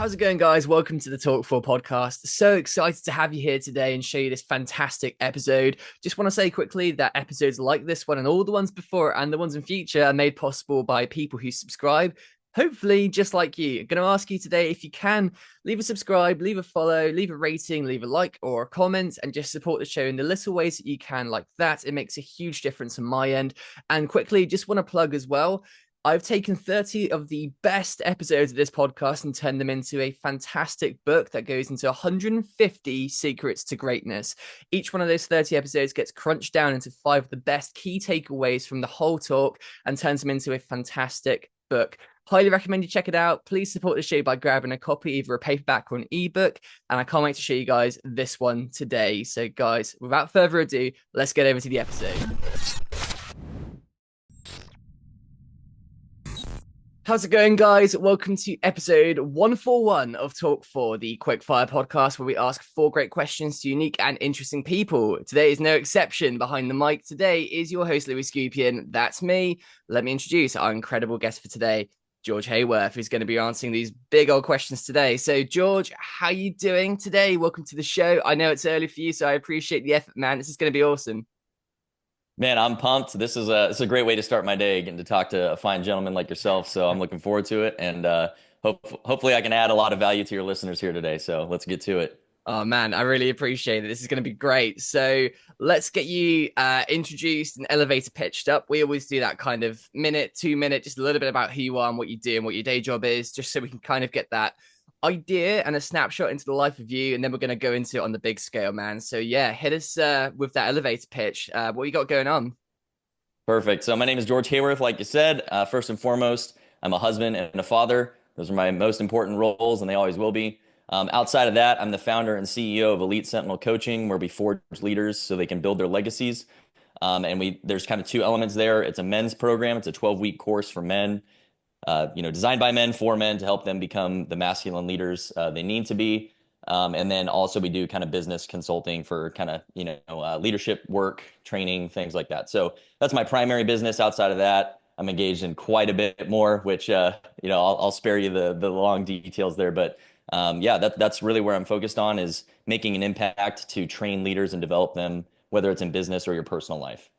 How's it going, guys? Welcome to the Talk4 Podcast. So excited to have you here today and show you this fantastic episode. Just want to say quickly that episodes like this one and all the ones before and the ones in future are made possible by people who subscribe. Hopefully, just like you. I'm going to ask you today if you can leave a subscribe, leave a follow, leave a rating, leave a like or a comment, and just support the show in the little ways that you can like that. It makes a huge difference on my end. And quickly, just want to plug as well. I've taken 30 of the best episodes of this podcast and turned them into a fantastic book that goes into 150 secrets to greatness. Each one of those 30 episodes gets crunched down into 5 of the best key takeaways from the whole talk and turns them into a fantastic book. Highly recommend you check it out. Please support the show by grabbing a copy, either a paperback or an ebook. And I can't wait to show you guys this one today. So guys, without further ado, let's get over to the episode. How's it going, guys? Welcome to episode 141 of Talk4, the quickfire podcast where we ask 4 great questions to unique and interesting people. Today is no exception. Behind the mic today is your host, Louis Skupien. That's me. Let me introduce our incredible guest for today, George Hayworth, who's going to be answering these big old questions today. So, George, how you doing today? Welcome to the show. I know it's early for you, so I appreciate the effort, man. This is going to be awesome. Man, I'm pumped. This is a great way to start my day, getting to talk to a fine gentleman like yourself. So I'm looking forward to it, and hopefully I can add a lot of value to your listeners here today. So let's get to it. Oh man, I really appreciate it. This is going to be great. So let's get you introduced and elevator pitched up. We always do that kind of minute, 2 minute, just a little bit about who you are and what you do and what your day job is, just so we can kind of get that idea and a snapshot into the life of you, and then we're going to go into it on the big scale, man. So yeah, hit us with that elevator pitch. What you got going on? Perfect. So my name is George Hayworth, like you said. First and foremost, I'm a husband and a father. Those are my most important roles, and they always will be. Outside of that, I'm the founder and CEO of Elite Sentinel Coaching, where we forge leaders so they can build their legacies. And there's kind of 2 elements there. It's a men's program. It's a 12-week course for men. Designed by men for men to help them become the masculine leaders they need to be. And then also we do kind of business consulting for kind of, leadership work, training, things like that. So that's my primary business. Outside of that, I'm engaged in quite a bit more, which, I'll spare you the long details there. But that's really where I'm focused on, is making an impact to train leaders and develop them, whether it's in business or your personal life.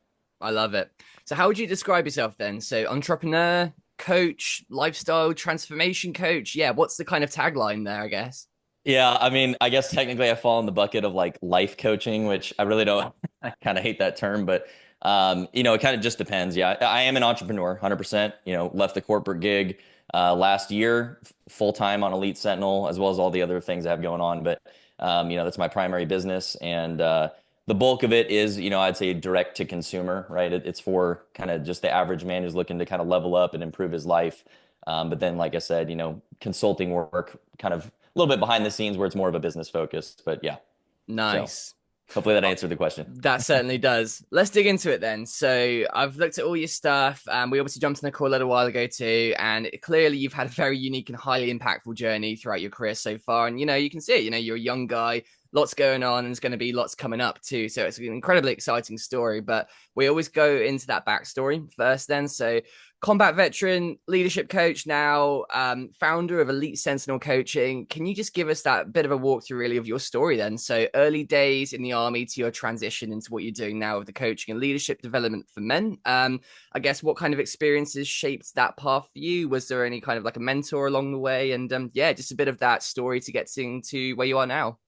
I love it. So how would you describe yourself then? So entrepreneur, coach, lifestyle transformation coach. Yeah, what's the kind of tagline there, I guess? Yeah, I mean, I guess technically I fall in the bucket of like life coaching, which I really don't, I kind of hate that term, but it kind of just depends. Yeah, I am an entrepreneur, 100%, left the corporate gig last year, full time on Elite Sentinel, as well as all the other things I have going on. But, that's my primary business. And the bulk of it is, I'd say direct to consumer, right? It's for kind of just the average man who's looking to kind of level up and improve his life. But then, like I said, consulting work kind of a little bit behind the scenes where it's more of a business focus. But yeah. Nice. So hopefully that answered the question. That certainly does. Let's dig into it then. So I've looked at all your stuff. We obviously jumped on the call a little while ago too, and clearly you've had a very unique and highly impactful journey throughout your career so far. And, you can see it, you're a young guy, lots going on, and there's going to be lots coming up too. So it's an incredibly exciting story, but we always go into that backstory first then. So combat veteran, leadership coach now, founder of Elite Sentinel Coaching. Can you just give us that bit of a walkthrough really of your story then? So early days in the army to your transition into what you're doing now with the coaching and leadership development for men. I guess what kind of experiences shaped that path for you? Was there any kind of like a mentor along the way? And just a bit of that story to get to where you are now.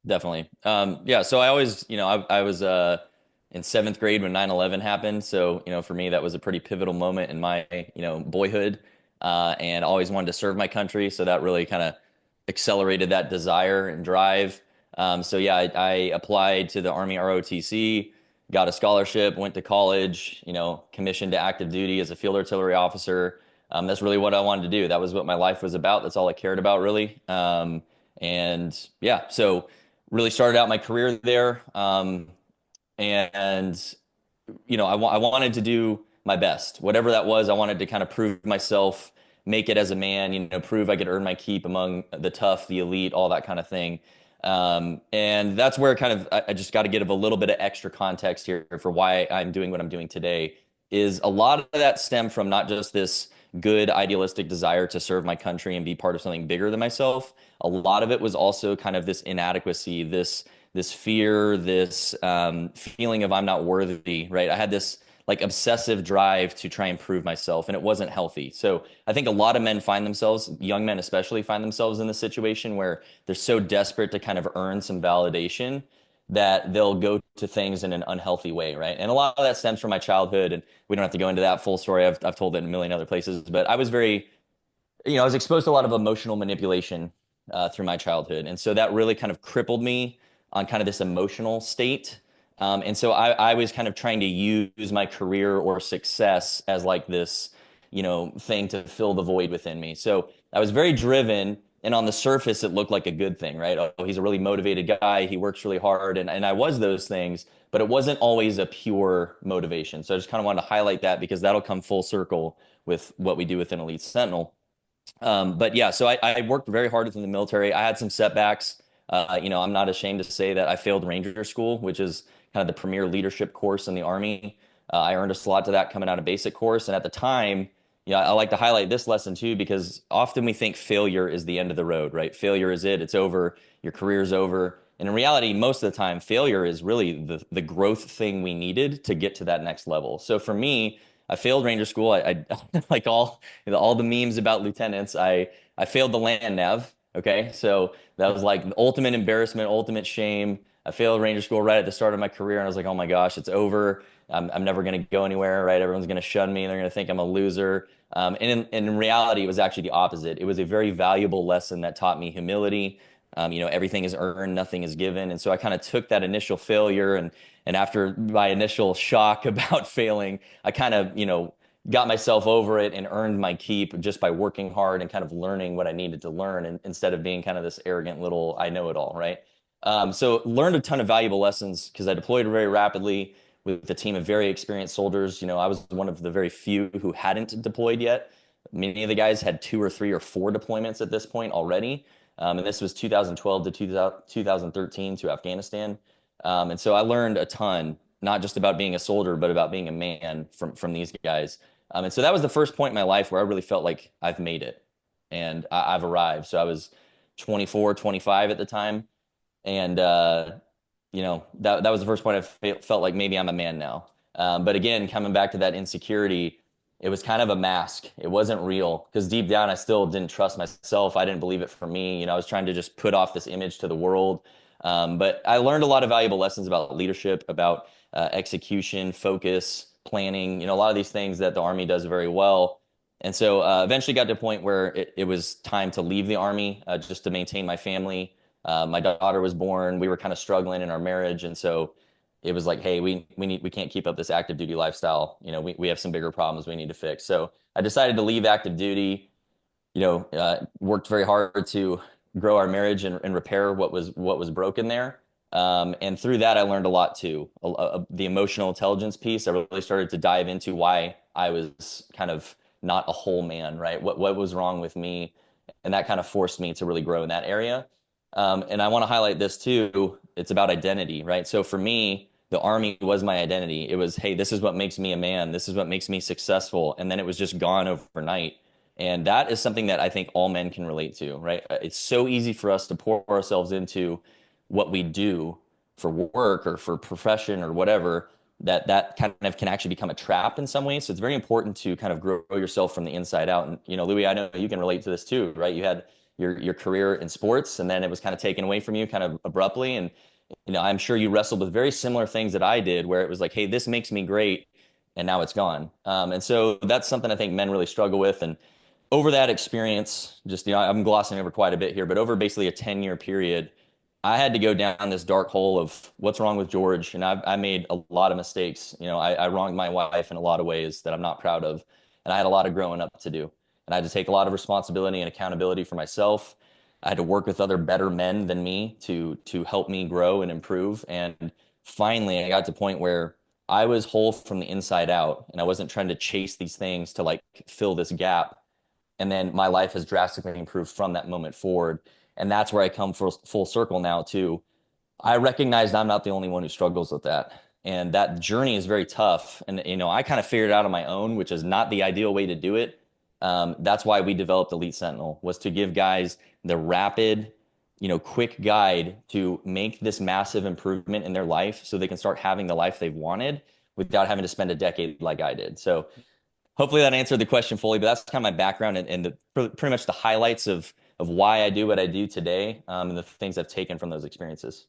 Definitely. So I always, I was in 7th grade when 9/11 happened. So, for me, that was a pretty pivotal moment in my, boyhood, and always wanted to serve my country. So that really kind of accelerated that desire and drive. I applied to the Army ROTC, got a scholarship, went to college, commissioned to active duty as a field artillery officer. That's really what I wanted to do. That was what my life was about. That's all I cared about, really. So really started out my career there. I wanted to do my best, whatever that was. I wanted to kind of prove myself, make it as a man, prove I could earn my keep among the tough, the elite, all that kind of thing. And that's where I just got to give a little bit of extra context here for why I'm doing what I'm doing today. Is a lot of that stem from not just this good idealistic desire to serve my country and be part of something bigger than myself. A lot of it was also kind of this inadequacy, this fear, this feeling of I'm not worthy, right? I had this like obsessive drive to try and prove myself, and it wasn't healthy. So I think a lot of men find themselves, young men especially, find themselves in this situation where they're so desperate to kind of earn some validation that they'll go to things in an unhealthy way, right? And a lot of that stems from my childhood, and we don't have to go into that full story. I've told it in a million other places, but I was very, I was exposed to a lot of emotional manipulation through my childhood. And so that really kind of crippled me on kind of this emotional state. And so I was kind of trying to use my career or success as like this, thing to fill the void within me. So I was very driven. And on the surface, it looked like a good thing, right? Oh, he's a really motivated guy. He works really hard. And I was those things, but it wasn't always a pure motivation. So I just kind of wanted to highlight that because that'll come full circle with what we do within Elite Sentinel. But yeah, so I worked very hard within the military. I had some setbacks. I'm not ashamed to say that I failed Ranger School, which is kind of the premier leadership course in the Army. I earned a slot to that coming out of basic course. And at the time, I like to highlight this lesson too, because often we think failure is the end of the road, right? Failure is it. It's over. Your career's over. And in reality, most of the time, failure is really the growth thing we needed to get to that next level. So for me, I failed Ranger School. I like all the memes about lieutenants. I failed the land nav. Okay, so that was like the ultimate embarrassment, ultimate shame. I failed Ranger School right at the start of my career, and I was like, oh my gosh, it's over. I'm never going to go anywhere, right? Everyone's going to shun me. They're going to think I'm a loser. And in reality, it was actually the opposite. It was a very valuable lesson that taught me humility. Everything is earned, nothing is given. And so I kind of took that initial failure and after my initial shock about failing, I kind of, got myself over it and earned my keep just by working hard and kind of learning what I needed to learn and, instead of being kind of this arrogant little I know it all, right? So learned a ton of valuable lessons because I deployed very rapidly with a team of very experienced soldiers. I was one of the very few who hadn't deployed yet. Many of the guys had 2 or 3 or 4 deployments at this point already. And this was 2012 to 2013 to Afghanistan. And so I learned a ton, not just about being a soldier, but about being a man from these guys. And so that was the first point in my life where I really felt like I've made it and I've arrived. So I was 24, 25 at the time. And, that was the first point I felt like maybe I'm a man now. But again, coming back to that insecurity, it was kind of a mask. It wasn't real because deep down, I still didn't trust myself. I didn't believe it for me. I was trying to just put off this image to the world. But I learned a lot of valuable lessons about leadership, about execution, focus, planning, a lot of these things that the Army does very well. And so eventually got to a point where it was time to leave the Army just to maintain my family. My daughter was born. We were kind of struggling in our marriage. And so it was like, hey, we can't keep up this active duty lifestyle. We have some bigger problems we need to fix. So I decided to leave active duty, worked very hard to grow our marriage and repair what was broken there. And through that, I learned a lot too. The emotional intelligence piece, I really started to dive into why I was kind of not a whole man, right? What was wrong with me? And that kind of forced me to really grow in that area. And I want to highlight this too. It's about identity, right? So for me, the Army was my identity. It was, hey, this is what makes me a man. This is what makes me successful. And then it was just gone overnight. And that is something that I think all men can relate to, right? It's so easy for us to pour ourselves into what we do for work or for profession or whatever, that kind of can actually become a trap in some ways. So it's very important to kind of grow yourself from the inside out. And, Louis, I know you can relate to this too, right? You had your career in sports and then it was kind of taken away from you kind of abruptly. And, I'm sure you wrestled with very similar things that I did where it was like, hey, this makes me great. And now it's gone. And so that's something I think men really struggle with. And over that experience, just, I'm glossing over quite a bit here, but over basically a 10-year period, I had to go down this dark hole of what's wrong with George. And I made a lot of mistakes. I wronged my wife in a lot of ways that I'm not proud of. And I had a lot of growing up to do. And I had to take a lot of responsibility and accountability for myself. I had to work with other better men than me to help me grow and improve. And finally, I got to a point where I was whole from the inside out. And I wasn't trying to chase these things to like fill this gap. And then my life has drastically improved from that moment forward. And that's where I come full circle now too. I recognize I'm not the only one who struggles with that. And that journey is very tough. And, I kind of figured it out on my own, which is not the ideal way to do it. That's why we developed Elite Sentinel, was to give guys the rapid, quick guide to make this massive improvement in their life so they can start having the life they've wanted without having to spend a decade like I did. So hopefully that answered the question fully, but that's kind of my background and pretty much the highlights of why I do what I do today, and the things I've taken from those experiences.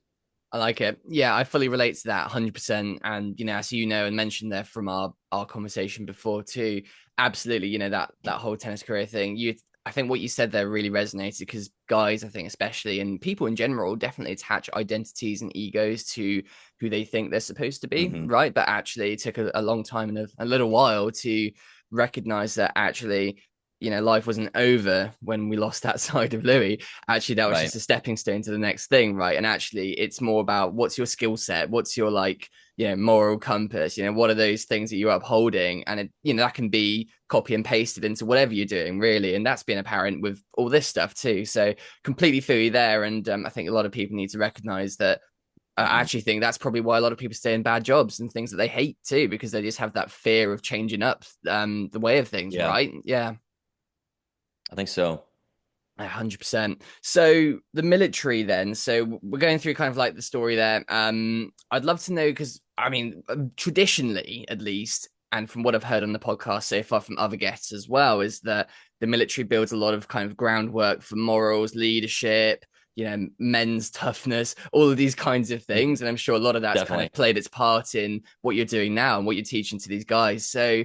I like it. Yeah, I fully relate to that 100%. And, as you know, and mentioned there from our conversation before too, absolutely, that whole tennis career thing, I think what you said there really resonated because guys, I think especially, and people in general, definitely attach identities and egos to who they think they're supposed to be, Hmm. right? But actually it took a long time and a little while to recognize that actually, life wasn't over when we lost that side of Louis. Actually, that was Right. just a stepping stone to the next thing, right? And actually it's more about what's your skill set, what's your like, moral compass, what are those things that you're upholding? And that can be copy and pasted into whatever you're doing, really. And that's been apparent with all this stuff too. So completely feel you there. And I think a lot of people need to recognize that. I Hmm. actually think that's probably why a lot of people stay in bad jobs and things that they hate too, because they just have that fear of changing up the way of things, Yeah, right? Yeah. I think so. 100%. So the military then. So we're going through kind of like the story there. I'd love to know because I mean, traditionally at least, and from what I've heard on the podcast so far from other guests as well, is that the military builds a lot of kind of groundwork for morals, leadership, men's toughness, all of these kinds of Mhm. things. And I'm sure a lot of that's kind Definitely. of played its part in what you're doing now and what you're teaching to these guys. So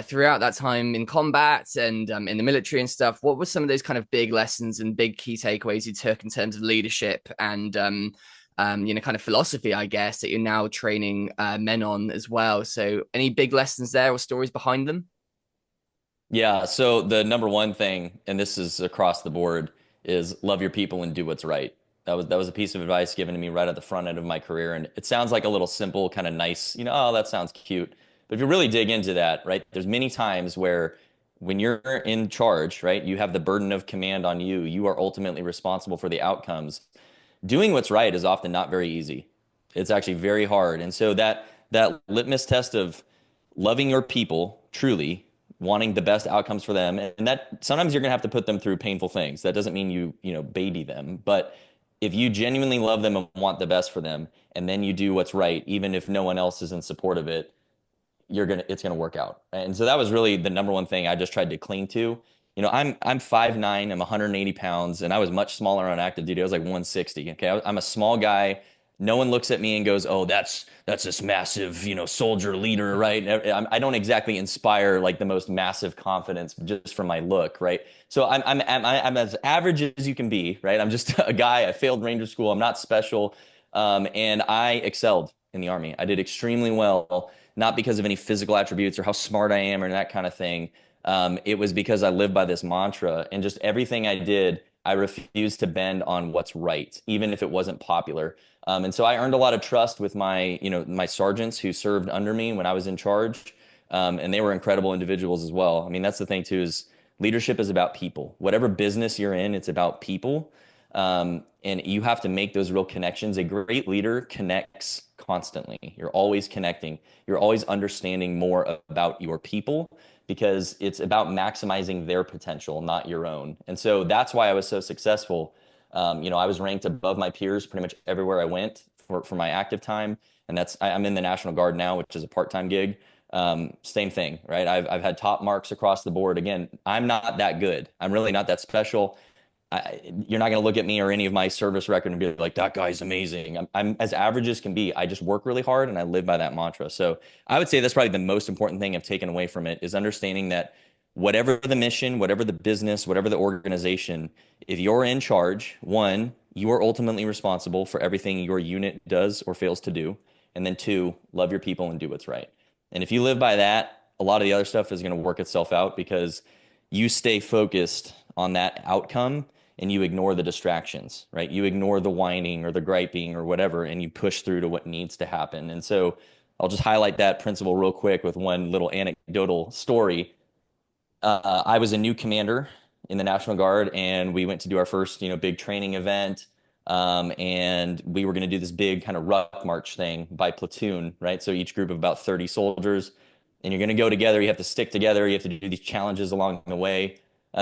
throughout that time in combat and in the military and stuff, what were some of those kind of big lessons and big key takeaways you took in terms of leadership and kind of philosophy, I guess, that you're now training men on as well? So, any big lessons there or stories behind them? Yeah. So the number one thing, and this is across the board, is love your people and do what's right. That was a piece of advice given to me right at the front end of my career, and it sounds like a little simple, kind of nice, oh, that sounds cute. But if you really dig into that, right, there's many times where when you're in charge, right, you have the burden of command on you. You are ultimately responsible for the outcomes. Doing what's right is often not very easy. It's actually very hard. And so that litmus test of loving your people truly, wanting the best outcomes for them, and that sometimes you're gonna have to put them through painful things. That doesn't mean you baby them, but if you genuinely love them and want the best for them, and then you do what's right, even if no one else is in support of it, it's gonna work out. And so that was really the number one thing I just tried to cling to. I'm 5'9", I'm 180 pounds, and I was much smaller on active duty. I was like 160. Okay, I'm a small guy. No one looks at me and goes, "Oh, that's this massive, soldier leader," right? I don't exactly inspire like the most massive confidence just from my look, right? So I'm as average as you can be, right? I'm just a guy. I failed Ranger School. I'm not special, and I excelled in the Army. I did extremely well, not because of any physical attributes or how smart I am or that kind of thing. It was because I lived by this mantra, and just everything I did, I refused to bend on what's right, even if it wasn't popular. And so I earned a lot of trust with my sergeants who served under me when I was in charge, and they were incredible individuals as well. I mean, that's the thing too, is leadership is about people. Whatever business you're in, it's about people. And you have to make those real connections. A great leader connects constantly. You're always connecting. You're always understanding more about your people because it's about maximizing their potential, not your own. And so that's why I was so successful. I was ranked above my peers pretty much everywhere I went for my active time. And I'm in the National Guard now, which is a part-time gig. Same thing, right? I've had top marks across the board. Again, I'm not that good. I'm really not that special. You're not going to look at me or any of my service record and be like, that guy's amazing. I'm as average as can be. I just work really hard and I live by that mantra. So I would say that's probably the most important thing I've taken away from it is understanding that whatever the mission, whatever the business, whatever the organization, if you're in charge, one, you are ultimately responsible for everything your unit does or fails to do. And then two, love your people and do what's right. And if you live by that, a lot of the other stuff is going to work itself out because you stay focused on that outcome and you ignore the distractions, right? You ignore the whining or the griping or whatever, and you push through to what needs to happen. And so I'll just highlight that principle real quick with one little anecdotal story. I was a new commander in the National Guard, and we went to do our first, big training event. And we were going to do this big kind of ruck march thing by platoon, right? So each group of about 30 soldiers. and you're going to go together. You have to stick together. You have to do these challenges along the way.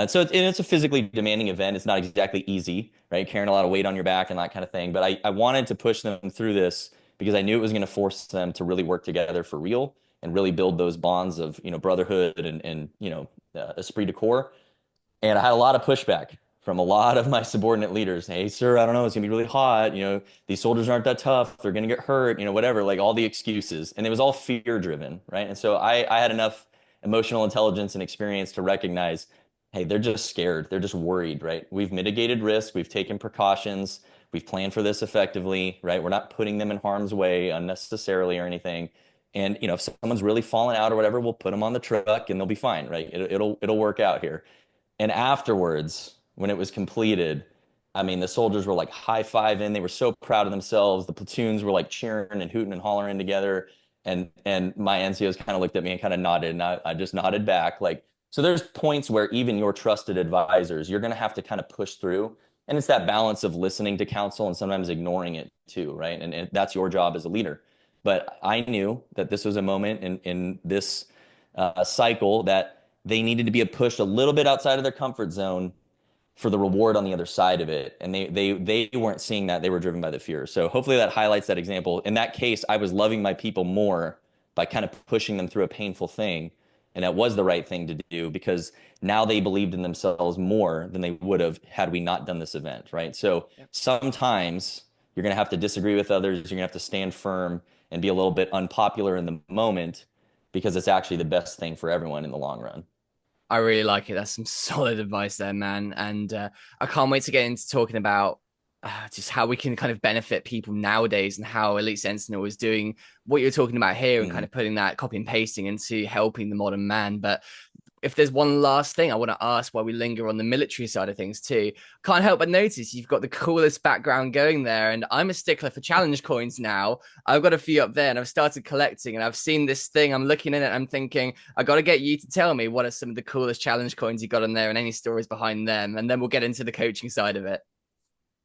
So it's a physically demanding event. It's not exactly easy, right? Carrying a lot of weight on your back and that kind of thing. But I wanted to push them through this because I knew it was going to force them to really work together for real and really build those bonds of, brotherhood and esprit de corps. And I had a lot of pushback from a lot of my subordinate leaders. Hey, sir, I don't know. It's gonna be really hot. These soldiers aren't that tough. They're gonna get hurt. Whatever. Like all the excuses, and it was all fear driven, right? And so I had enough emotional intelligence and experience to recognize, hey, they're just scared. They're just worried, right? We've mitigated risk. We've taken precautions. We've planned for this effectively, right? We're not putting them in harm's way unnecessarily or anything. And if someone's really fallen out or whatever, we'll put them on the truck and they'll be fine, right? It'll work out here. And afterwards, when it was completed, I mean, the soldiers were like high-fiving. They were so proud of themselves. The platoons were like cheering and hooting and hollering together. And my NCOs kind of looked at me and kind of nodded, and I just nodded back. Like, so there's points where even your trusted advisors, you're going to have to kind of push through. And it's that balance of listening to counsel and sometimes ignoring it too, right? And that's your job as a leader. But I knew that this was a moment in this cycle that they needed to be pushed a little bit outside of their comfort zone for the reward on the other side of it. And they weren't seeing that. They were driven by the fear. So hopefully that highlights that example. In that case, I was loving my people more by kind of pushing them through a painful thing. And that was the right thing to do because now they believed in themselves more than they would have had we not done this event, right? So sometimes you're going to have to disagree with others. You're going to have to stand firm and be a little bit unpopular in the moment because it's actually the best thing for everyone in the long run. I really like it. That's some solid advice there, man. And I can't wait to get into talking about just how we can kind of benefit people nowadays and how Elite Sentinel is doing what you're talking about here and kind of putting that copy and pasting into helping the modern man. But if there's one last thing I want to ask while we linger on the military side of things too, can't help but notice you've got the coolest background going there. And I'm a stickler for challenge coins now. I've got a few up there and I've started collecting and I've seen this thing. I'm looking at it. I'm thinking, I got to get you to tell me what are some of the coolest challenge coins you got on there and any stories behind them. And then we'll get into the coaching side of it.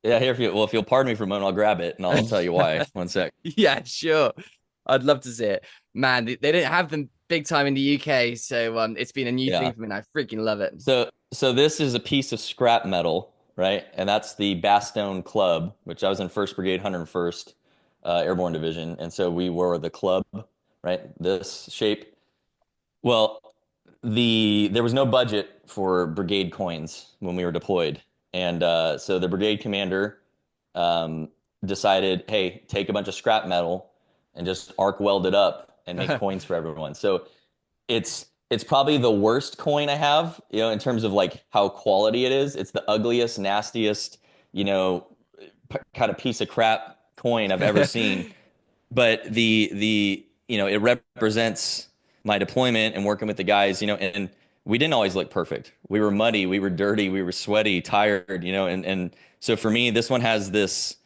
Yeah, here, if you'll pardon me for a moment, I'll grab it and I'll tell you why. One sec. Yeah, sure. I'd love to see it. Man, they didn't have them big time in the UK, so it's been a new thing for me and I freaking love it. So this is a piece of scrap metal, right? And that's the Bastogne Club, which I was in 1st Brigade, 101st Airborne Division. And so we were the club, right? This shape. Well, there was no budget for brigade coins when we were deployed. And so the brigade commander decided, hey, take a bunch of scrap metal and just arc weld it up and make coins for everyone. So it's probably the worst coin I have, in terms of like how quality it is. It's the ugliest, nastiest, kind of piece of crap coin I've ever seen. But it represents my deployment and working with the guys, and we didn't always look perfect. We were muddy, we were dirty, we were sweaty, tired, and so for me, this one has this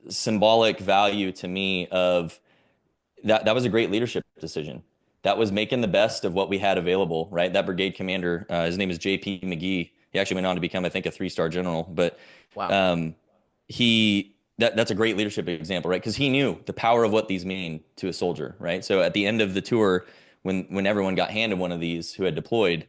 symbolic value to me of that was a great leadership decision. That was making the best of what we had available, right? That brigade commander, his name is J.P. McGee. He actually went on to become, I think, a 3-star general. But wow. That's a great leadership example, right? Because he knew the power of what these mean to a soldier, right? So at the end of the tour, when everyone got handed one of these who had deployed,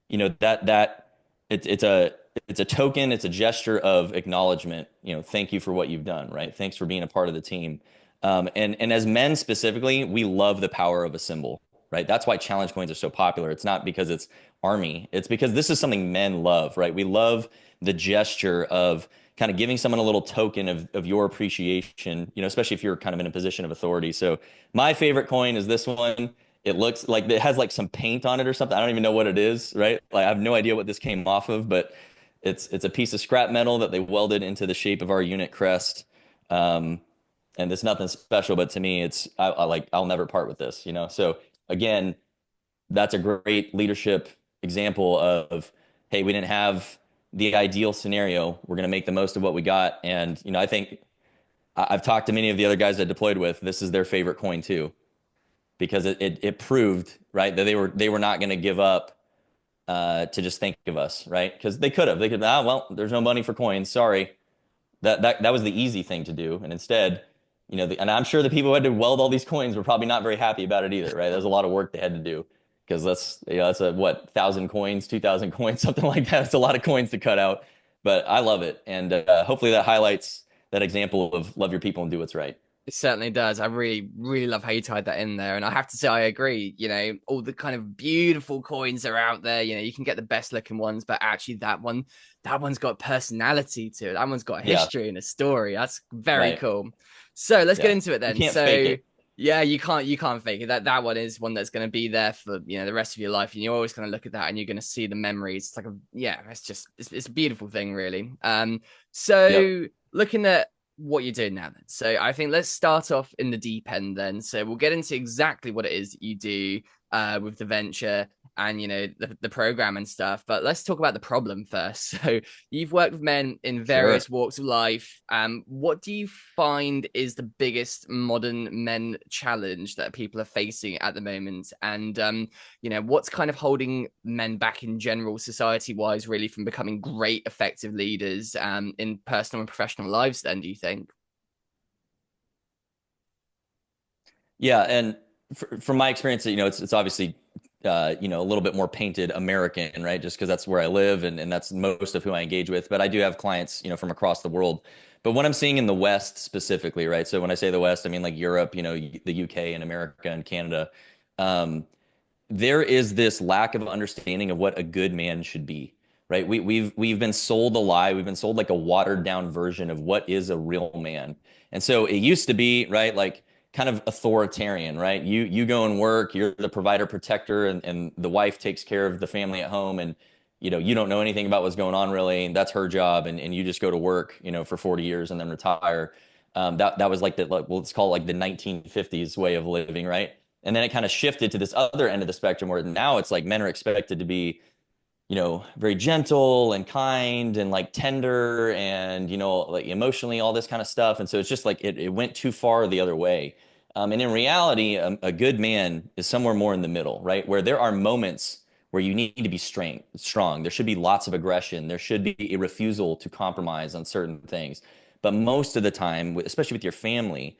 that it's a token, it's a gesture of acknowledgement. Thank you for what you've done, right? Thanks for being a part of the team. And as men specifically, we love the power of a symbol, right? That's why challenge coins are so popular. It's not because it's army. It's because this is something men love, right? We love the gesture of kind of giving someone a little token of your appreciation, especially if you're kind of in a position of authority. So my favorite coin is this one. It looks like it has like some paint on it or something. I don't even know what it is, right? Like I have no idea what this came off of, but it's a piece of scrap metal that they welded into the shape of our unit crest. And it's nothing special, but to me, I'll never part with this, So again, that's a great leadership example of, hey, we didn't have the ideal scenario. We're going to make the most of what we got. And, I think I've talked to many of the other guys I deployed with. This is their favorite coin too, because it proved, right, that they were not going to give up to just think of us, right? Because they could, well, there's no money for coins. Sorry. That was the easy thing to do. And instead, and I'm sure the people who had to weld all these coins were probably not very happy about it either, right? There's a lot of work they had to do because that's a what, 1,000 coins, 2,000 coins, something like that. It's a lot of coins to cut out, but I love it, and hopefully that highlights that example of love your people and do what's right. It certainly does. I really, really love how you tied that in there. And I have to say, I agree. All the kind of beautiful coins are out there. You can get the best looking ones, but actually that one's got personality to it. That one's got a Yeah, history and a story. That's very right. cool. So let's get Yeah, into it you then. can't fake So it. yeah, you can't fake it. That one is one that's going to be there for, the rest of your life. And you're always going to look at that and you're going to see the memories. It's like it's a beautiful thing, really. Yep. So looking at what you're doing now then. So I think let's start off in the deep end then. So we'll get into exactly what it is that you do with the venture and the program and stuff. But let's talk about the problem first. So you've worked with men in various Sure. walks of life. What do you find is the biggest modern men challenge that people are facing at the moment? And what's kind of holding men back in general, society wise, really, from becoming great, effective leaders in personal and professional lives, then, do you think? Yeah, and from my experience, it's obviously a little bit more painted American, right? Just because that's where I live and that's most of who I engage with. But I do have clients, from across the world. But what I'm seeing in the West specifically, right? So when I say the West, I mean like Europe, the UK and America and Canada. Um, there is this lack of understanding of what a good man should be, right? We've been sold a lie. We've been sold like a watered down version of what is a real man. And so it used to be, right, like kind of authoritarian, right? You go and work, you're the provider protector, and the wife takes care of the family at home, and you don't know anything about what's going on really, and that's her job, and you just go to work, for 40 years and then retire. That was like well, let's call it like the 1950s way of living, right? And then it kind of shifted to this other end of the spectrum where now it's like men are expected to be, very gentle and kind and like tender and, like emotionally, all this kind of stuff. And so it's just like it went too far the other way. And in reality, a good man is somewhere more in the middle, right? Where there are moments where you need to be strong. There should be lots of aggression. There should be a refusal to compromise on certain things. But most of the time, especially with your family,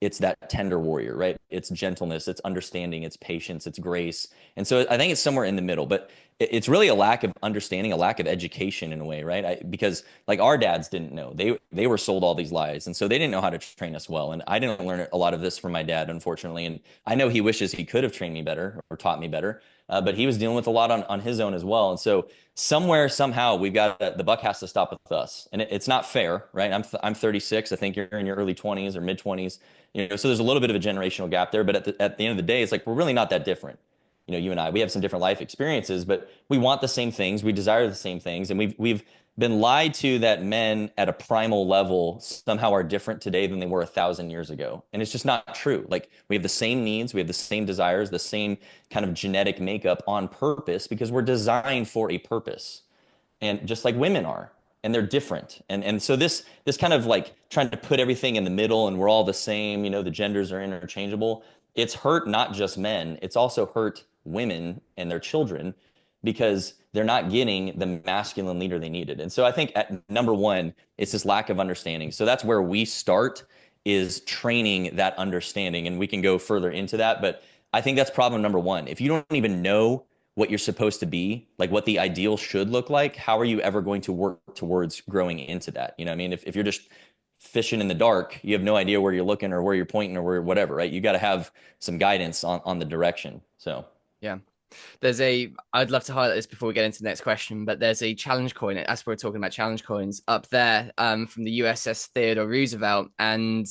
it's that tender warrior, right? It's gentleness, it's understanding, it's patience, it's grace. And so I think it's somewhere in the middle, but it's really a lack of understanding, a lack of education in a way, right? Because like our dads didn't know. They were sold all these lies. And so they didn't know how to train us well. And I didn't learn a lot of this from my dad, unfortunately. And I know he wishes he could have trained me better or taught me better. But he was dealing with a lot on his own as well. And so somewhere, somehow, the buck has to stop with us. And it's not fair, right? I'm 36. I think you're in your early 20s or mid 20s. So there's a little bit of a generational gap there, but at the end of the day, it's like we're really not that different. You and I, we have some different life experiences, but we want the same things, we desire the same things, and we've been lied to that men at a primal level somehow are different today than they were 1,000 years ago, and it's just not true. Like we have the same needs, we have the same desires, the same kind of genetic makeup on purpose because we're designed for a purpose and just like women are, and they're different, and so this kind of like trying to put everything in the middle and we're all the same, the genders are interchangeable. It's hurt not just men, it's also hurt women and their children because they're not getting the masculine leader they needed. And so I think at number one, it's this lack of understanding. So that's where we start, is training that understanding, and we can go further into that, but I think that's problem number one. If you don't even know what you're supposed to be, like what the ideal should look like, how are you ever going to work towards growing into that? You know what I mean? If you're just fishing in the dark, you have no idea where you're looking or where you're pointing or where whatever, right? You got to have some guidance on the direction. So Yeah. I'd love to highlight this before we get into the next question, but there's a challenge coin, as we're talking about challenge coins, up there from the USS Theodore Roosevelt. And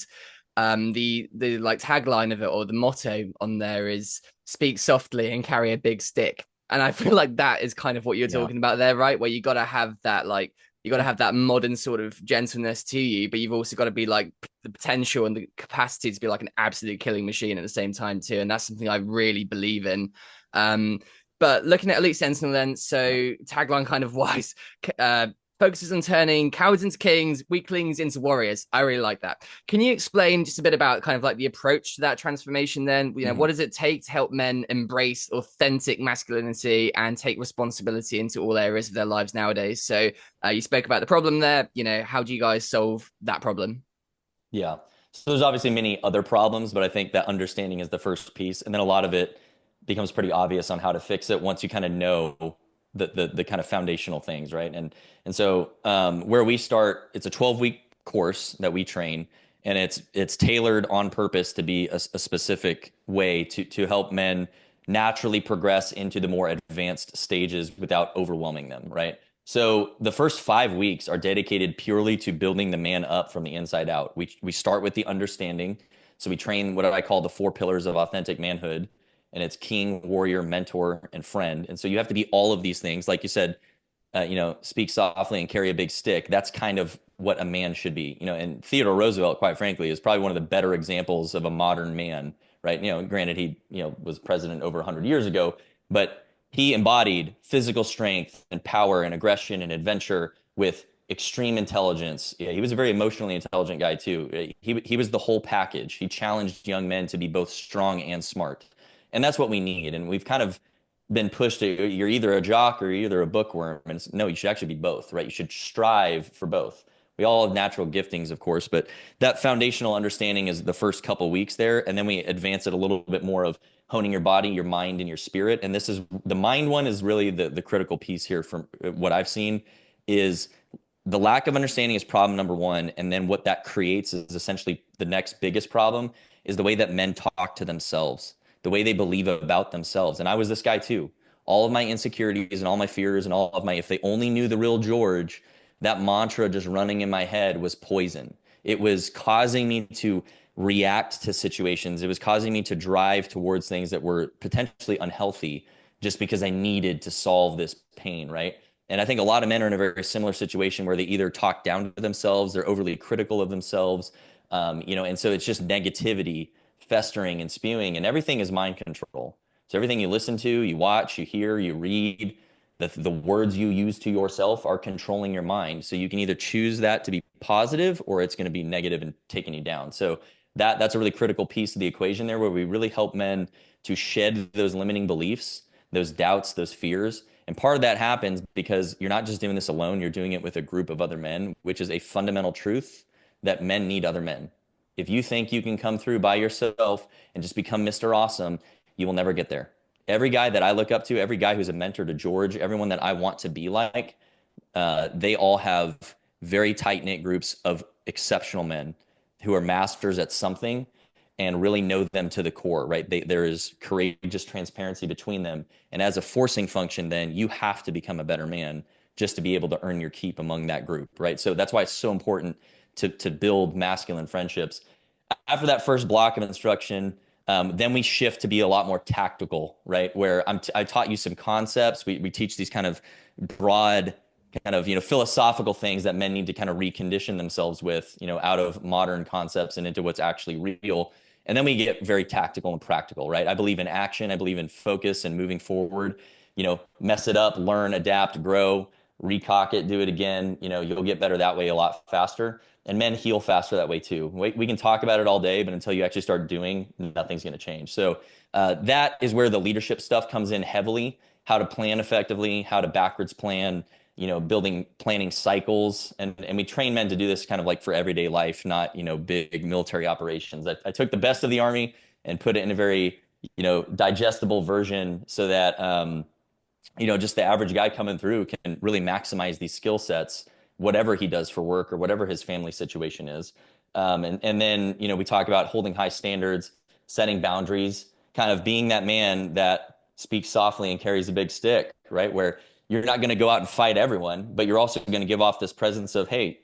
the like tagline of it, or the motto on there, is speak softly and carry a big stick. And I feel like that is kind of what you're yeah, talking about there, right? Where you got to have that, like, you got to have that modern sort of gentleness to you, but you've also got to be like the potential and the capacity to be like an absolute killing machine at the same time too. And that's something I really believe in. Um, but looking at Elite Sentinel then, yeah. so tagline kind of wise, focuses on turning cowards into kings, weaklings into warriors. I really like that. Can you explain just a bit about kind of like the approach to that transformation then? What Mhm. does it take to help men embrace authentic masculinity and take responsibility into all areas of their lives nowadays? So you spoke about the problem there. How do you guys solve that problem? Yeah. So there's obviously many other problems, but I think that understanding is the first piece. And then a lot of it becomes pretty obvious on how to fix it once you kind of know the kind of foundational things, right? And so where we start, it's a 12-week course that we train, and it's tailored on purpose to be a specific way to help men naturally progress into the more advanced stages without overwhelming them, right? So the first 5 weeks are dedicated purely to building the man up from the inside out. We start with the understanding. So we train what I call the 4 pillars of authentic manhood, and it's king, warrior, mentor, and friend. And so you have to be all of these things. Like you said, speak softly and carry a big stick. That's kind of what a man should be. And Theodore Roosevelt, quite frankly, is probably one of the better examples of a modern man, right? Granted, he, was president over 100 years ago, but he embodied physical strength and power and aggression and adventure with extreme intelligence. Yeah, he was a very emotionally intelligent guy too. He was the whole package. He challenged young men to be both strong and smart. And that's what we need. And we've kind of been pushed to, you're either a jock or you're either a bookworm. And no, you should actually be both, right? You should strive for both. We all have natural giftings, of course, but that foundational understanding is the first couple weeks there. And then we advance it a little bit more of honing your body, your mind, and your spirit. And this is the mind one is really the critical piece here from what I've seen is the lack of understanding is problem number one. And then what that creates is essentially the next biggest problem is the way that men talk to themselves, the way they believe about themselves. And I was this guy too. All of my insecurities and all my fears and all of my, if they only knew the real George, that mantra just running in my head was poison. It was causing me to react to situations. It was causing me to drive towards things that were potentially unhealthy just because I needed to solve this pain, right? And I think a lot of men are in a very similar situation where they either talk down to themselves, they're overly critical of themselves, and so it's just negativity festering and spewing, and everything is mind control. So everything you listen to, you watch, you hear, you read, the words you use to yourself are controlling your mind. So you can either choose that to be positive or it's going to be negative and taking you down. So that's a really critical piece of the equation there, where we really help men to shed those limiting beliefs, those doubts, those fears. And part of that happens because you're not just doing this alone, you're doing it with a group of other men, which is a fundamental truth that men need other men. If you think you can come through by yourself and just become Mr. Awesome, you will never get there. Every guy that I look up to, every guy who's a mentor to George, everyone that I want to be like, they all have very tight-knit groups of exceptional men who are masters at something and really know them to the core, right? There is courageous transparency between them. And as a forcing function, then you have to become a better man just to be able to earn your keep among that group, right? So that's why it's so important to build masculine friendships. After that first block of instruction, then we shift to be a lot more tactical, right? Where I taught you some concepts. We teach these kind of broad, kind of, philosophical things that men need to kind of recondition themselves with, out of modern concepts and into what's actually real. And then we get very tactical and practical, right? I believe in action. I believe in focus and moving forward. Mess it up, learn, adapt, grow, recock it, do it again. You'll get better that way a lot faster. And men heal faster that way too. We can talk about it all day, but until you actually start doing, nothing's going to change. So that is where the leadership stuff comes in heavily. How to plan effectively, how to backwards plan, planning cycles. And we train men to do this kind of like for everyday life, not, big military operations. I took the best of the Army and put it in a very, digestible version so that, just the average guy coming through can really maximize these skill sets, whatever he does for work or whatever his family situation is. And then, we talk about holding high standards, setting boundaries, kind of being that man that speaks softly and carries a big stick, right? Where you're not going to go out and fight everyone, but you're also going to give off this presence of, hey,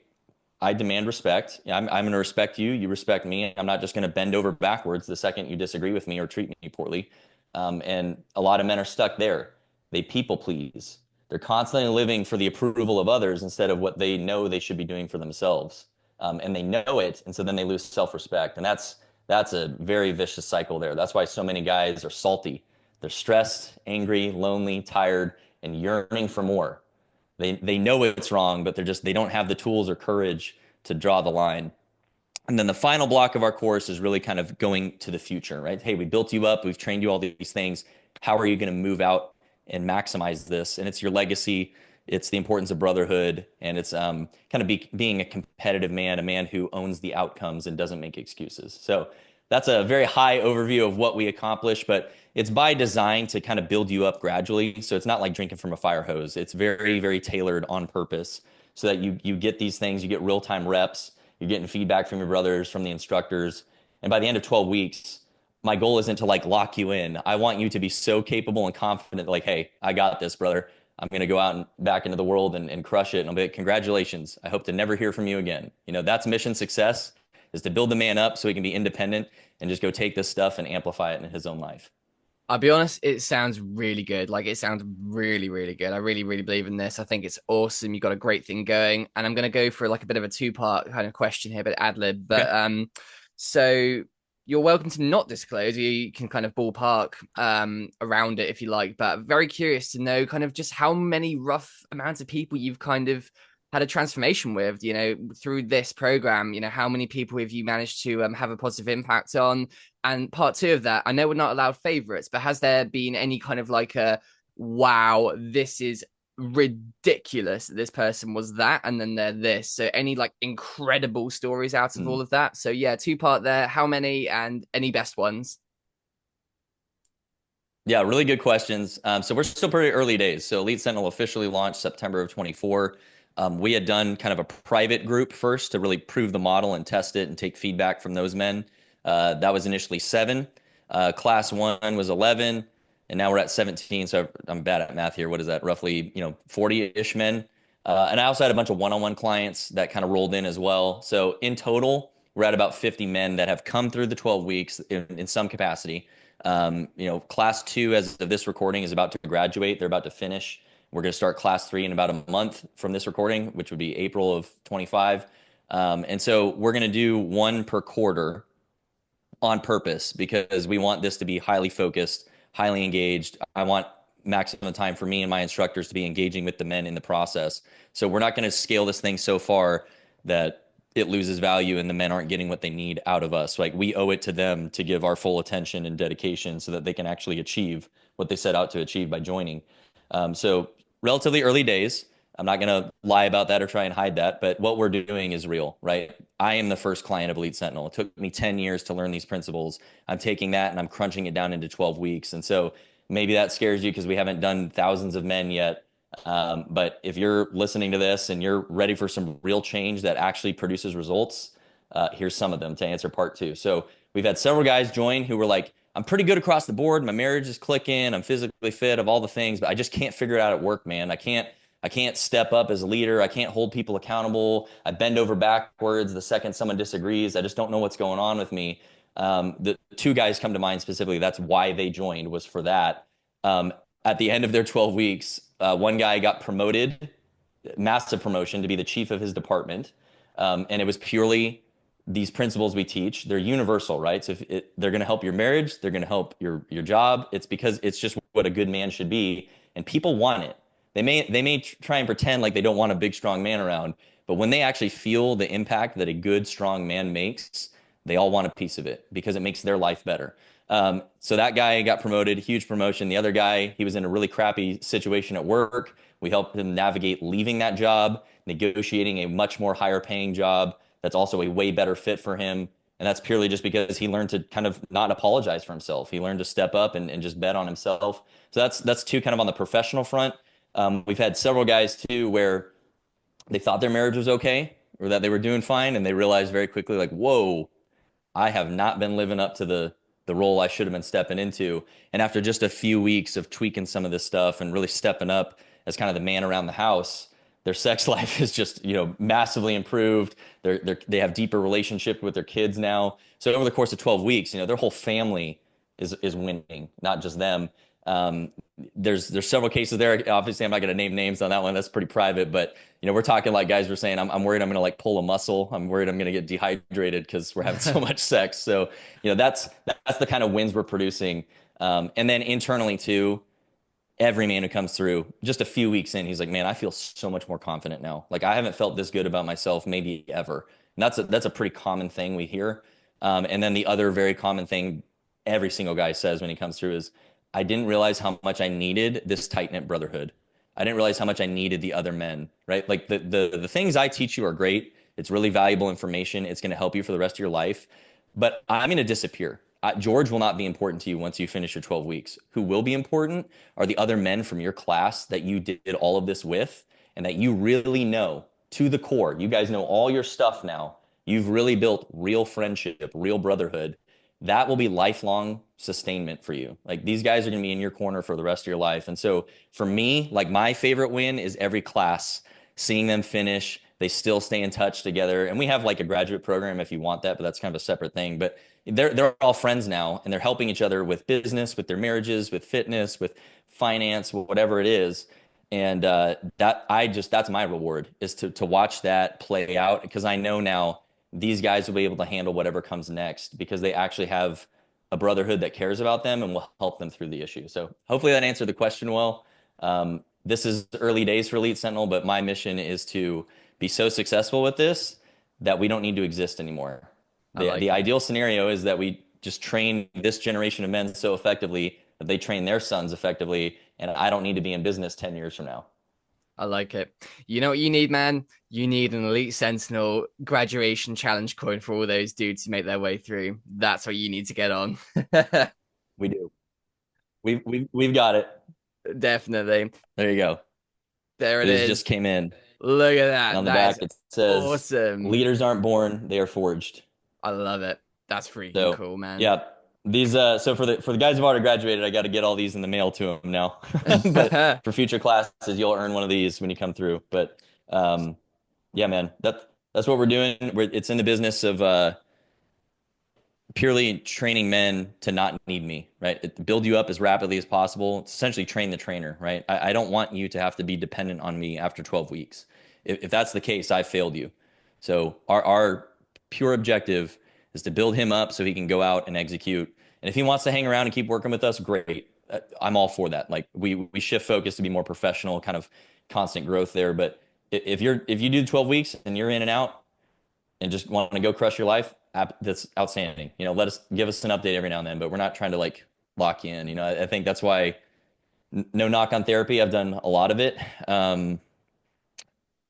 I demand respect. I'm going to respect you. You respect me. I'm not just going to bend over backwards the second you disagree with me or treat me poorly. And a lot of men are stuck there. They people please. They're constantly living for the approval of others instead of what they know they should be doing for themselves. And they know it. And so then they lose self-respect. And that's a very vicious cycle there. That's why so many guys are salty. They're stressed, angry, lonely, tired, and yearning for more. They know it's wrong, but they don't have the tools or courage to draw the line. And then the final block of our course is really kind of going to the future, right? Hey, we built you up. We've trained you all these things. How are you going to move out and maximize this? And it's your legacy. It's the importance of brotherhood, and it's kind of being a competitive man, a man who owns the outcomes and doesn't make excuses. So that's a very high overview of what we accomplish, but it's by design to kind of build you up gradually. So it's not like drinking from a fire hose. It's very, very tailored on purpose so that you get these things, you get real-time reps, you're getting feedback from your brothers, from the instructors. And by the end of 12 weeks, my goal isn't to like lock you in. I want you to be so capable and confident, like, hey, I got this, brother. I'm going to go out and back into the world and crush it. And I'll be like, congratulations. I hope to never hear from you again. That's mission success, is to build the man up so he can be independent and just go take this stuff and amplify it in his own life. I'll be honest, it sounds really good. Like it sounds really, really good. I really, really believe in this. I think it's awesome. You got a great thing going. And I'm gonna go for like a bit of a two-part kind of question here, but ad lib. Okay. So you're welcome to not disclose. You can kind of ballpark around it if you like, but very curious to know kind of just how many rough amounts of people you've kind of had a transformation with, through this program. How many people have you managed to have a positive impact on? And part two of that, I know we're not allowed favorites, but has there been any kind of like a, wow, this is ridiculous that this person was that and then they're this? So any like incredible stories out of all of that? So yeah, two-part there. How many, and any best ones? Yeah, really good questions. So we're still pretty early days. So Elite Sentinel officially launched September of 24. We had done kind of a private group first to really prove the model and test it and take feedback from those men. That was initially 7. Class 1 was 11, and now we're at 17. So I'm bad at math here. What is that? Roughly, 40-ish men. And I also had a bunch of one-on-one clients that kind of rolled in as well. So in total, we're at about 50 men that have come through the 12 weeks in some capacity. Class 2, as of this recording, is about to graduate. They're about to finish. We're going to start class 3 in about a month from this recording, which would be April of 25. And so we're going to do 1 per quarter on purpose because we want this to be highly focused, highly engaged. I want maximum time for me and my instructors to be engaging with the men in the process. So we're not going to scale this thing so far that it loses value and the men aren't getting what they need out of us. Like, we owe it to them to give our full attention and dedication so that they can actually achieve what they set out to achieve by joining. So relatively early days. I'm not going to lie about that or try and hide that, but what we're doing is real, right? I am the first client of Elite Sentinel. It took me 10 years to learn these principles. I'm taking that and I'm crunching it down into 12 weeks. And so maybe that scares you because we haven't done thousands of men yet. But if you're listening to this and you're ready for some real change that actually produces results, here's some of them to answer part 2. So we've had several guys join who were like, I'm pretty good across the board. My marriage is clicking. I'm physically fit, of all the things, but I just can't figure it out at work, man. I can't step up as a leader. I can't hold people accountable. I bend over backwards the second someone disagrees. I just don't know what's going on with me. The 2 guys come to mind specifically. That's why they joined, was for that. At the end of their 12 weeks, one guy got promoted, massive promotion, to be the chief of his department. And it was purely these principles we teach. They're universal, right? So they're going to help your marriage. They're going to help your job. It's because it's just what a good man should be. And people want it. They may try and pretend like they don't want a big, strong man around, but when they actually feel the impact that a good, strong man makes, they all want a piece of it because it makes their life better. So that guy got promoted, huge promotion. The other guy, he was in a really crappy situation at work. We helped him navigate leaving that job, negotiating a much more higher paying job that's also a way better fit for him. And that's purely just because he learned to kind of not apologize for himself. He learned to step up and just bet on himself. So that's 2 kind of on the professional front. We've had several guys too where they thought their marriage was okay or that they were doing fine, and they realized very quickly, like, whoa, I have not been living up to the role I should have been stepping into. And after just a few weeks of tweaking some of this stuff and really stepping up as kind of the man around the house, their sex life is just, massively improved. They have deeper relationship with their kids now. So over the course of 12 weeks, their whole family is winning, not just them. There's several cases there. Obviously, I'm not going to name names on that one. That's pretty private. But we're talking like guys were saying, I'm worried I'm going to like pull a muscle. I'm worried I'm going to get dehydrated because we're having so much sex. So that's the kind of wins we're producing. And then internally too, every man who comes through, just a few weeks in, he's like, man, I feel so much more confident now. Like, I haven't felt this good about myself maybe ever. And that's a pretty common thing we hear. And then the other very common thing every single guy says when he comes through is, I didn't realize how much I needed this tight-knit brotherhood. I didn't realize how much I needed the other men, right? Like the things I teach you are great. It's really valuable information. It's going to help you for the rest of your life, but I'm going to disappear. George will not be important to you once you finish your 12 weeks. Who will be important are the other men from your class that you did all of this with and that you really know to the core. You guys know all your stuff now. You've really built real friendship, real brotherhood. That will be lifelong sustainment for you. Like these guys are going to be in your corner for the rest of your life. And so for me, like my favorite win is every class, seeing them finish. They still stay in touch together. And we have like a graduate program if you want that, but that's kind of a separate thing. But they're all friends now and they're helping each other with business, with their marriages, with fitness, with finance, whatever it is. And that's my reward is to watch that play out because I know now these guys will be able to handle whatever comes next because they actually have a brotherhood that cares about them and will help them through the issue. So hopefully that answered the question well. This is early days for Elite Sentinel, but my mission is to be so successful with this that we don't need to exist anymore. The ideal scenario is that we just train this generation of men so effectively that they train their sons effectively, and I don't need to be in business 10 years from now. I like it. You know what you need, man? You need an Elite Sentinel graduation challenge coin for all those dudes who make their way through. That's what you need to get on. We do. We've got it. Definitely. There you go. There it is. Just came in. Look at that. And on the back it says, awesome. Leaders aren't born, they are forged. I love it. That's freaking cool, man. Yeah. These so for the guys who've already graduated, I got to get all these in the mail to them now. But for future classes, you'll earn one of these when you come through. But yeah, man, that's what we're doing. It's in the business of purely training men to not need me, right? Build you up as rapidly as possible. It's essentially train the trainer, right? I don't want you to have to be dependent on me after 12 weeks. If that's the case, I failed you. So our pure objective is to build him up so he can go out and execute. And if he wants to hang around and keep working with us, great. I'm all for that. Like we shift focus to be more professional, kind of constant growth there. But if you do 12 weeks and you're in and out and just want to go crush your life, that's outstanding. Give us an update every now and then, but we're not trying to like lock you in. I think that's why no knock on therapy. I've done a lot of it.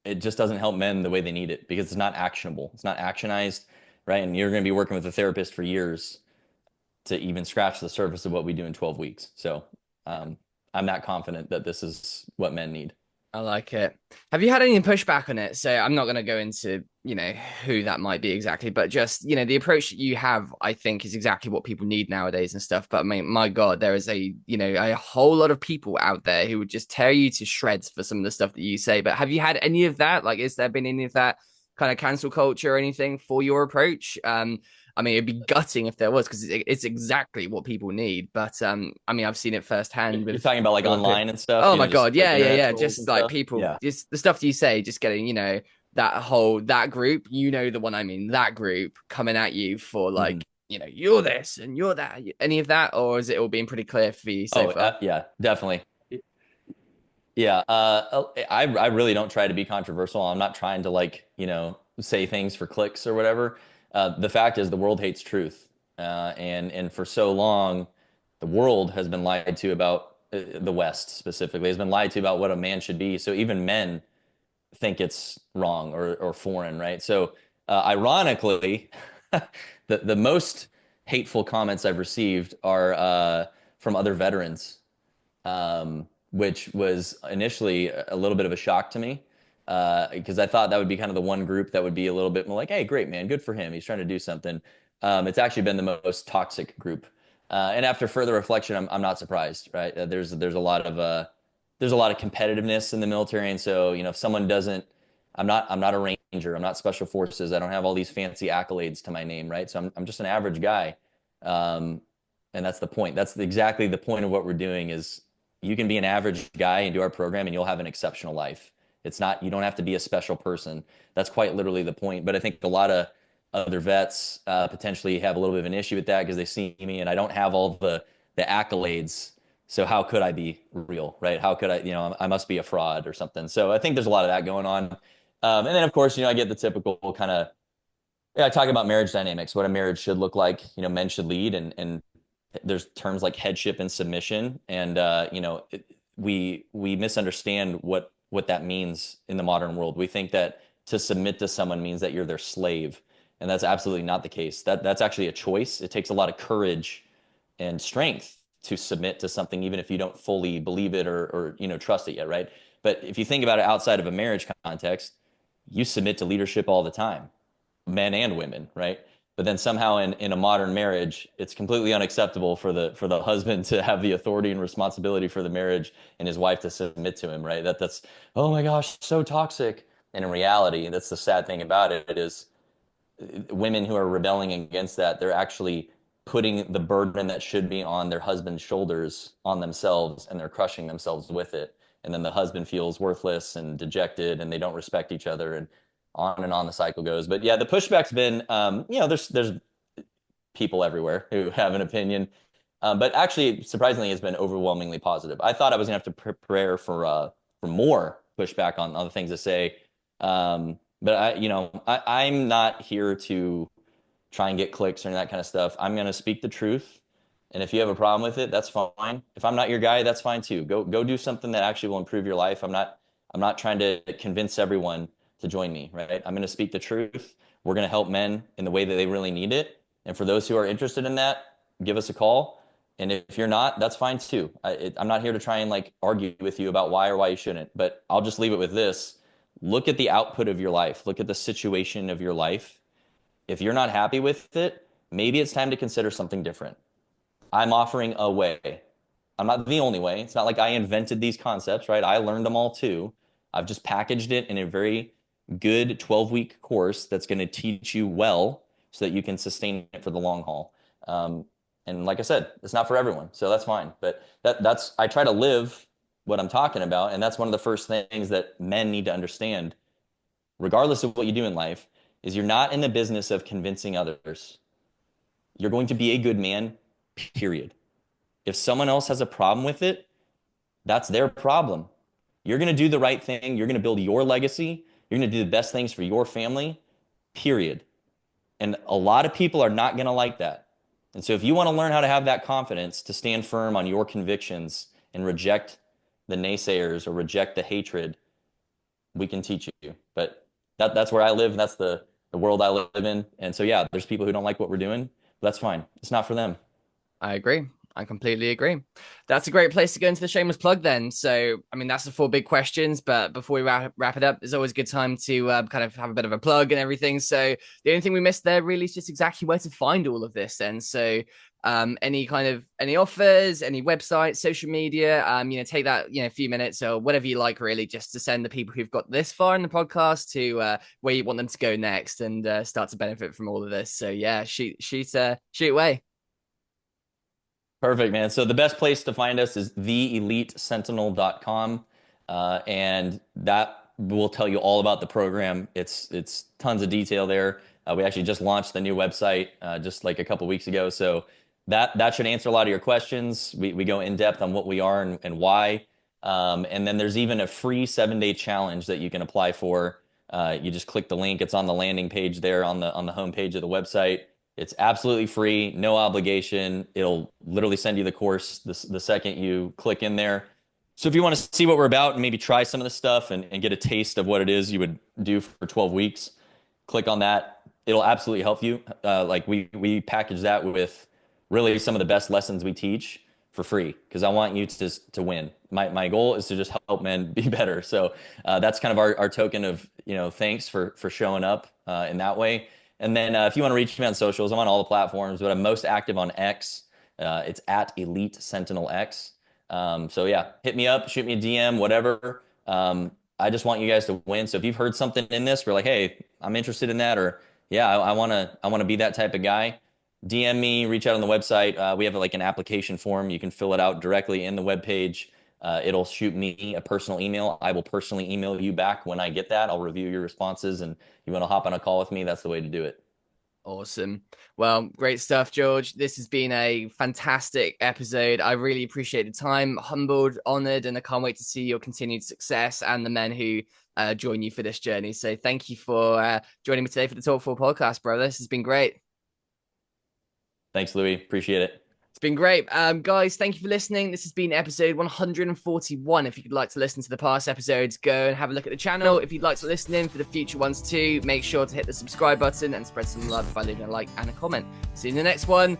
It just doesn't help men the way they need it because it's not actionable. It's not actionized, right? And you're going to be working with a therapist for years to even scratch the surface of what we do in 12 weeks. So I'm not confident that this is what men need. I like it. Have you had any pushback on it? So I'm not going to go into, who that might be exactly, but just, the approach that you have, I think is exactly what people need nowadays and stuff. But I mean, my God, there is a whole lot of people out there who would just tear you to shreds for some of the stuff that you say. But have you had any of that? Like, has there been any of that kind of cancel culture or anything for your approach? I mean, it'd be gutting if there was, because it's exactly what people need. But I mean, I've seen it firsthand. You're talking about like online and stuff. Oh my God, yeah. Just like people, just the stuff you say, just getting, that group, the one I mean, that group coming at you for like, you're this and you're that. Any of that, or is it all being pretty clear for you so far? Yeah, definitely. Yeah, I really don't try to be controversial. I'm not trying to say things for clicks or whatever. The fact is the world hates truth. And for so long, the world has been lied to about the West specifically has been lied to about what a man should be. So even men think it's wrong or foreign, right? So ironically, the most hateful comments I've received are from other veterans, which was initially a little bit of a shock to me. Because I thought that would be kind of the one group that would be a little bit more like, hey, great, man, good for him. He's trying to do something. It's actually been the most toxic group. And after further reflection, I'm not surprised, right? There's a lot of competitiveness in the military. And so, if someone doesn't, I'm not a ranger, I'm not special forces. I don't have all these fancy accolades to my name, right? So I'm just an average guy. And that's the point. That's exactly the point of what we're doing is you can be an average guy and do our program and you'll have an exceptional life. It's not, you don't have to be a special person. That's quite literally the point. But I think a lot of other vets potentially have a little bit of an issue with that because they see me and I don't have all the accolades. So how could I be real, right? How could I, I must be a fraud or something. So I think there's a lot of that going on. And then of course, I get the typical kind of, I talk about marriage dynamics, what a marriage should look like. Men should lead and there's terms like headship and submission. And, we misunderstand what that means in the modern world. We think that to submit to someone means that you're their slave, and that's absolutely not the case. That's actually a choice. It takes a lot of courage and strength to submit to something, even if you don't fully believe it or trust it yet, right? But if you think about it outside of a marriage context, you submit to leadership all the time, men and women, right? But then somehow in a modern marriage, it's completely unacceptable for the husband to have the authority and responsibility for the marriage and his wife to submit to him, right? That's oh my gosh, so toxic. And in reality, that's the sad thing about it, it is women who are rebelling against that, they're actually putting the burden that should be on their husband's shoulders on themselves, and they're crushing themselves with it. And then the husband feels worthless and dejected, and they don't respect each other, and on the cycle goes. But yeah, the pushback's been, there's people everywhere who have an opinion, but actually, surprisingly, it's been overwhelmingly positive. I thought I was gonna have to prepare for more pushback on the things to say, but I'm not here to try and get clicks or that kind of stuff. I'm gonna speak the truth, and if you have a problem with it, that's fine. If I'm not your guy, that's fine too. Go do something that actually will improve your life. I'm not trying to convince everyone to join me, right? I'm gonna speak the truth. We're gonna help men in the way that they really need it. And for those who are interested in that, give us a call. And if you're not, that's fine too. I'm not here to try and like argue with you about why or why you shouldn't, but I'll just leave it with this. Look at the output of your life. Look at the situation of your life. If you're not happy with it, maybe it's time to consider something different. I'm offering a way. I'm not the only way. It's not like I invented these concepts, right? I learned them all too. I've just packaged it in a very good 12-week course that's going to teach you well so that you can sustain it for the long haul. And like I said, it's not for everyone, so that's fine. But that's I try to live what I'm talking about, and that's one of the first things that men need to understand, regardless of what you do in life, is you're not in the business of convincing others. You're going to be a good man, period. If someone else has a problem with it, that's their problem. You're going to do the right thing. You're going to build your legacy. You're going to do the best things for your family, period. And a lot of people are not going to like that. And so if you want to learn how to have that confidence to stand firm on your convictions and reject the naysayers or reject the hatred, we can teach you. But that's where I live, and that's the world I live in. And so yeah, there's people who don't like what we're doing, but that's fine. It's not for them. I agree. I completely agree. That's a great place to go into the shameless plug then. So, I mean, that's the four big questions. But before we wrap it up, it's always a good time to kind of have a bit of a plug and everything. So, the only thing we missed there really is just exactly where to find all of this. Then, so any offers, any websites, social media, take that a few minutes or whatever you like, really, just to send the people who've got this far in the podcast to where you want them to go next and start to benefit from all of this. So, yeah, shoot away. Perfect, man. So the best place to find us is theelitesentinel.com. And that will tell you all about the program. It's tons of detail there. We actually just launched the new website just like a couple weeks ago. So that should answer a lot of your questions. We go in depth on what we are and why. And then there's even a free 7-day challenge that you can apply for. You just click the link. It's on the landing page there on the homepage of the website. It's absolutely free, no obligation. It'll literally send you the course the second you click in there. So if you want to see what we're about and maybe try some of the stuff and get a taste of what it is you would do for 12 weeks, click on that. It'll absolutely help you. Like we package that with really some of the best lessons we teach for free because I want you to win. My goal is to just help men be better. So that's kind of our token of thanks for showing up in that way. And then if you want to reach me on socials, I'm on all the platforms, but I'm most active on X. It's at Elite Sentinel X. So yeah, hit me up, shoot me a DM, whatever. I just want you guys to win. So if you've heard something in this, we're like, hey, I'm interested in that, or yeah, I wanna be that type of guy. DM me, reach out on the website. We have like an application form. You can fill it out directly in the webpage. It'll shoot me a personal email. I will personally email you back when I get that. I'll review your responses, and you want to hop on a call with me, that's the way to do it. Awesome. Well, great stuff, George. This has been a fantastic episode. I really appreciate the time, humbled, honored, and I can't wait to see your continued success and the men who join you for this journey. So thank you for joining me today for the Talk4 podcast, brother. This has been great. Thanks, Louis. Appreciate it. It's been great. Guys, thank you for listening. This has been episode 141. If you'd like to listen to the past episodes, go and have a look at the channel. If you'd like to listen in for the future ones too, make sure to hit the subscribe button and spread some love by leaving a like and a comment. See you in the next one.